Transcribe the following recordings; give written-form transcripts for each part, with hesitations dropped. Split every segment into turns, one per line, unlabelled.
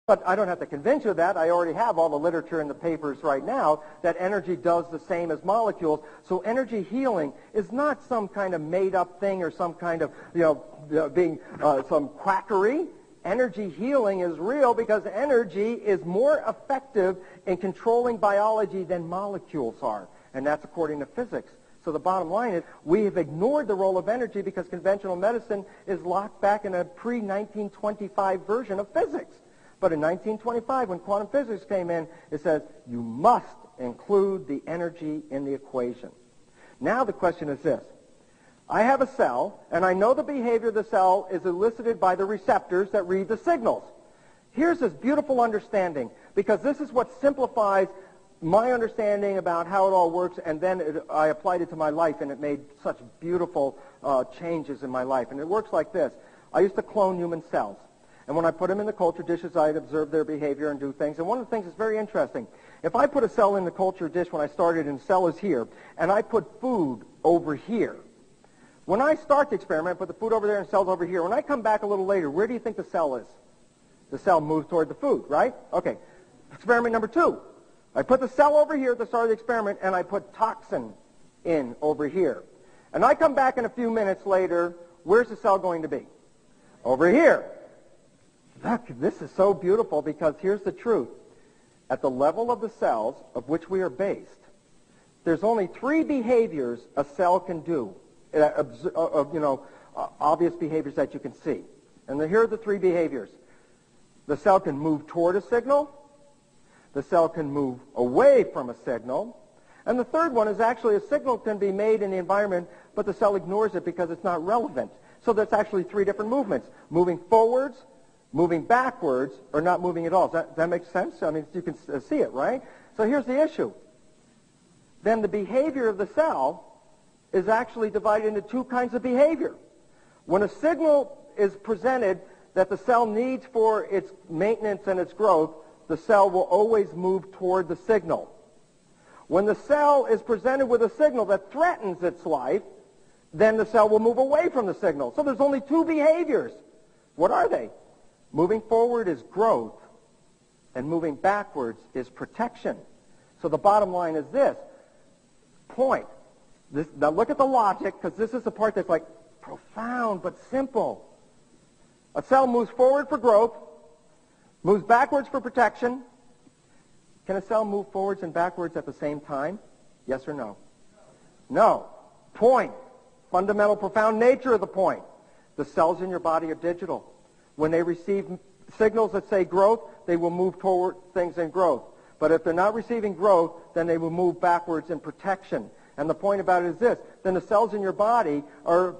But I don't have to convince you of that. I already have all the literature in the papers right now that energy does the same as molecules. So energy healing is not some kind of made-up thing or some kind of, being some quackery. Energy healing is real because energy is more effective in controlling biology than molecules are. And that's according to physics. So the bottom line is we have ignored the role of energy because conventional medicine is locked back in a pre-1925 version of physics. But in 1925, when quantum physics came in, it says you must include the energy in the equation. Now the question is this. I have a cell, and I know the behavior of the cell is elicited by the receptors that read the signals. Here's this beautiful understanding, because this is what simplifies my understanding about how it all works, and then I applied it to my life, and it made such beautiful changes in my life. And it works like this. I used to clone human cells. And when I put them in the culture dishes, I'd observe their behavior and do things. And one of the things that's very interesting, if I put a cell in the culture dish when I started, and the cell is here, and I put food over here, when I start the experiment, I put the food over there and cells over here. When I come back a little later, where do you think the cell is? The cell moves toward the food, right? Okay. Experiment number 2. I put the cell over here at the start of the experiment, and I put toxin in over here. And I come back in a few minutes later, where's the cell going to be? Over here. Look, this is so beautiful because here's the truth. At the level of the cells of which we are based, there's only 3 behaviors a cell can do, obvious behaviors that you can see. And here are the 3 behaviors. The cell can move toward a signal. The cell can move away from a signal. And the third one is actually a signal can be made in the environment, but the cell ignores it because it's not relevant. So there's actually 3 different movements. Moving forwards, moving backwards, or not moving at all. Does that make sense? I mean, you can see it, right? So here's the issue. Then the behavior of the cell is actually divided into 2 kinds of behavior. When a signal is presented that the cell needs for its maintenance and its growth, the cell will always move toward the signal. When the cell is presented with a signal that threatens its life, then the cell will move away from the signal. So there's only 2 behaviors. What are they? Moving forward is growth, and moving backwards is protection. So the bottom line is this. Point. Now look at the logic, because this is the part that's like profound but simple. A cell moves forward for growth, moves backwards for protection. Can a cell move forwards and backwards at the same time? Yes or no? No. Point. Fundamental, profound nature of the point. The cells in your body are digital. When they receive signals that say growth, they will move toward things in growth. But if they're not receiving growth, then they will move backwards in protection. And the point about it is this. Then the cells in your body are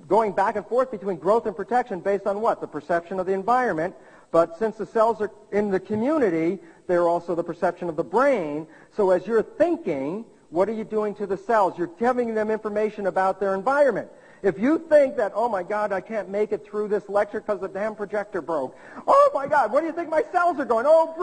going back and forth between growth and protection based on what? The perception of the environment. But since the cells are in the community, they're also the perception of the brain. So as you're thinking, what are you doing to the cells? You're giving them information about their environment. If you think that, oh, my God, I can't make it through this lecture because the damn projector broke. Oh, my God, what do you think my cells are going? Oh,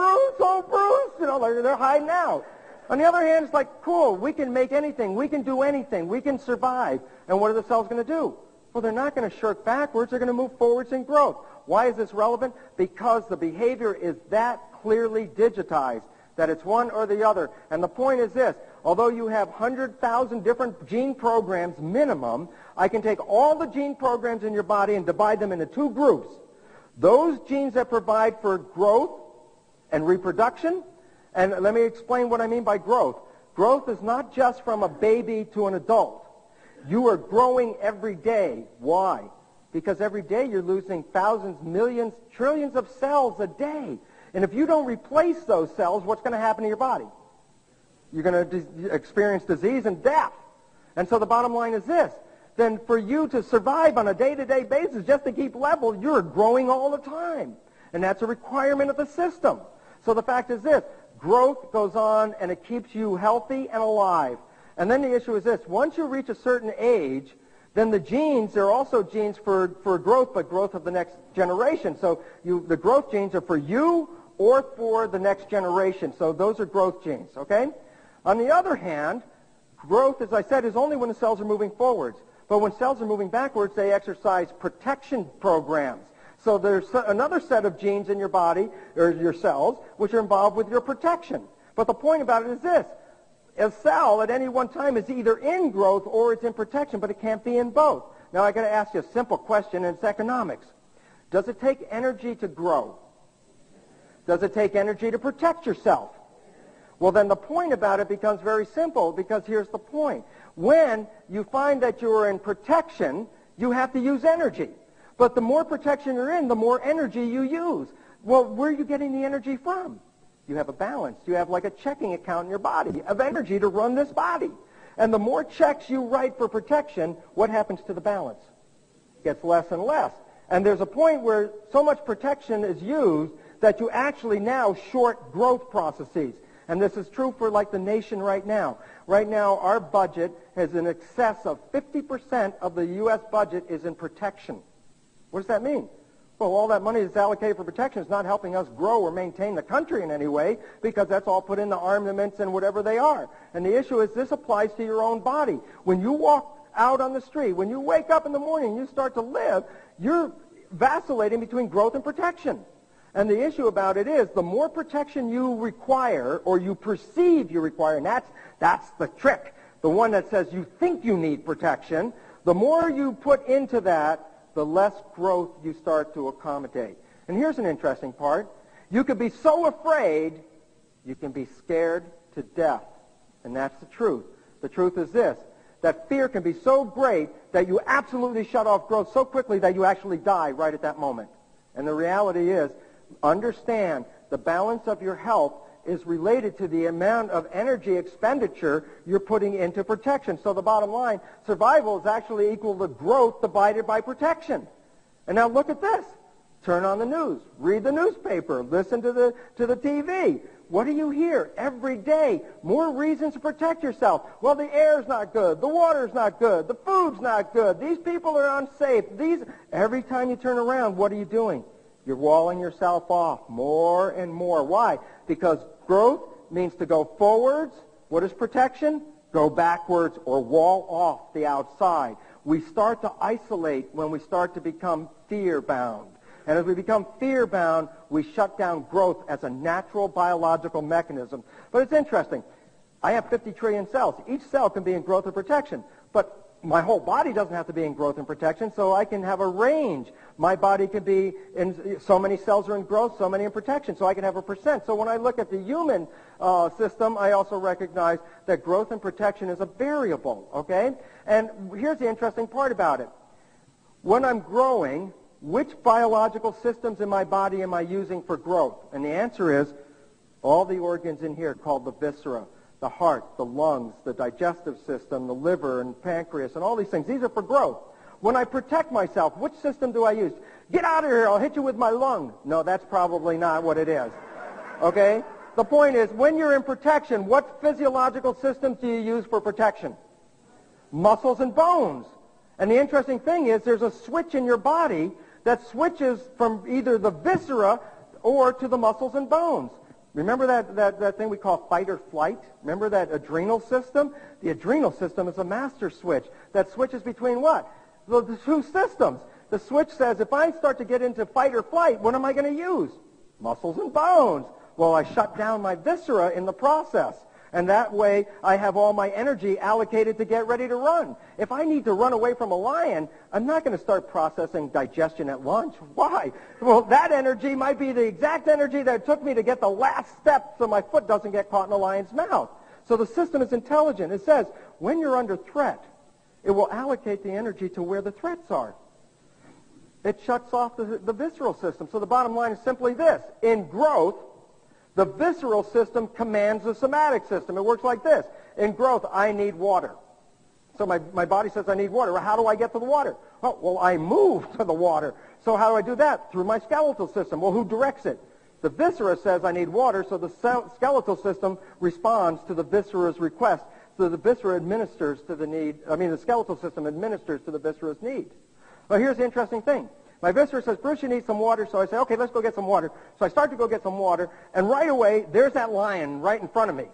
Bruce, they're hiding out. On the other hand, it's like, cool, we can make anything. We can do anything. We can survive. And what are the cells going to do? Well, they're not going to shirk backwards. They're going to move forwards in growth. Why is this relevant? Because the behavior is that clearly digitized, that it's one or the other. And the point is this. Although you have 100,000 different gene programs minimum, I can take all the gene programs in your body and divide them into 2 groups. Those genes that provide for growth and reproduction. And let me explain what I mean by growth. Growth is not just from a baby to an adult. You are growing every day. Why? Because every day you're losing thousands, millions, trillions of cells a day. And if you don't replace those cells, what's going to happen to your body? You're going to experience disease and death. And so the bottom line is this. Then for you to survive on a day-to-day basis, just to keep level, you're growing all the time. And that's a requirement of the system. So the fact is this. Growth goes on, and it keeps you healthy and alive. And then the issue is this. Once you reach a certain age, then the genes, there are also genes for growth, but growth of the next generation. So the growth genes are for you or for the next generation. So those are growth genes, okay? On the other hand, growth, as I said, is only when the cells are moving forwards. But when cells are moving backwards, they exercise protection programs. So there's another set of genes in your body, or your cells, which are involved with your protection. But the point about it is this. A cell at any one time is either in growth or it's in protection, but it can't be in both. Now I got to ask you a simple question, and it's economics. Does it take energy to grow? Does it take energy to protect yourself? Well, then the point about it becomes very simple, because here's the point. When you find that you're in protection, you have to use energy. But the more protection you're in, the more energy you use. Well, where are you getting the energy from? You have a balance. You have like a checking account in your body of energy to run this body. And the more checks you write for protection, what happens to the balance? It gets less and less. And there's a point where so much protection is used that you actually now short growth processes. And this is true for like the nation right now. Right now, our budget has in excess of 50% of the U.S. budget is in protection. What does that mean? Well, all that money that's allocated for protection is not helping us grow or maintain the country in any way, because that's all put into armaments and whatever they are. And the issue is this applies to your own body. When you walk out on the street, when you wake up in the morning and you start to live, you're vacillating between growth and protection. And the issue about it is the more protection you require or you perceive you require, and that's the trick, the one that says you think you need protection, the more you put into that, the less growth you start to accommodate. And here's an interesting part. You could be so afraid, you can be scared to death. And that's the truth. The truth is this, that fear can be so great that you absolutely shut off growth so quickly that you actually die right at that moment. And the reality is, understand the balance of your health is related to the amount of energy expenditure you're putting into protection. So the bottom line, survival is actually equal to growth divided by protection. And now look at this. Turn on the news. Read the newspaper. Listen to the TV. What do you hear every day? More reasons to protect yourself. Well, the air's not good. The water's not good. The food's not good. These people are unsafe. Every time you turn around, what are you doing? You're walling yourself off more and more. Why? Because growth means to go forwards. What is protection? Go backwards or wall off the outside. We start to isolate when we start to become fear-bound. And as we become fear-bound, we shut down growth as a natural biological mechanism. But it's interesting. I have 50 trillion cells. Each cell can be in growth or protection. But my whole body doesn't have to be in growth and protection, so I can have a range. My body can be in so many cells are in growth, so many in protection, so I can have a percent. So when I look at the human system, I also recognize that growth and protection is a variable, okay? And here's the interesting part about it. When I'm growing, which biological systems in my body am I using for growth? And the answer is all the organs in here called the viscera. The heart, the lungs, the digestive system, the liver and pancreas, and all these things. These are for growth. When I protect myself, which system do I use? Get out of here, I'll hit you with my lung. No, that's probably not what it is. Okay? The point is, when you're in protection, what physiological systems do you use for protection? Muscles and bones. And the interesting thing is, there's a switch in your body that switches from either the viscera or to the muscles and bones. Remember that thing we call fight or flight? Remember that adrenal system? The adrenal system is a master switch that switches between what? The two systems. The switch says, if I start to get into fight or flight, what am I going to use? Muscles and bones. Well, I shut down my viscera in the process. And that way, I have all my energy allocated to get ready to run. If I need to run away from a lion, I'm not going to start processing digestion at lunch. Why? Well, that energy might be the exact energy that it took me to get the last step so my foot doesn't get caught in the lion's mouth. So the system is intelligent. It says, when you're under threat, it will allocate the energy to where the threats are. It shuts off the visceral system. So the bottom line is simply this. In growth, the visceral system commands the somatic system. It works like this. In growth, I need water. So my body says I need water. Well, how do I get to the water? Oh, well, I move to the water. So how do I do that? Through my skeletal system. Well, who directs it? The viscera says I need water, so the skeletal system responds to the viscera's request. So the viscera administers to the need. The skeletal system administers to the viscera's need. Well, here's the interesting thing. My viscera says, Bruce, you need some water. So I say, okay, let's go get some water. So I start to go get some water, and right away, there's that lion right in front of me.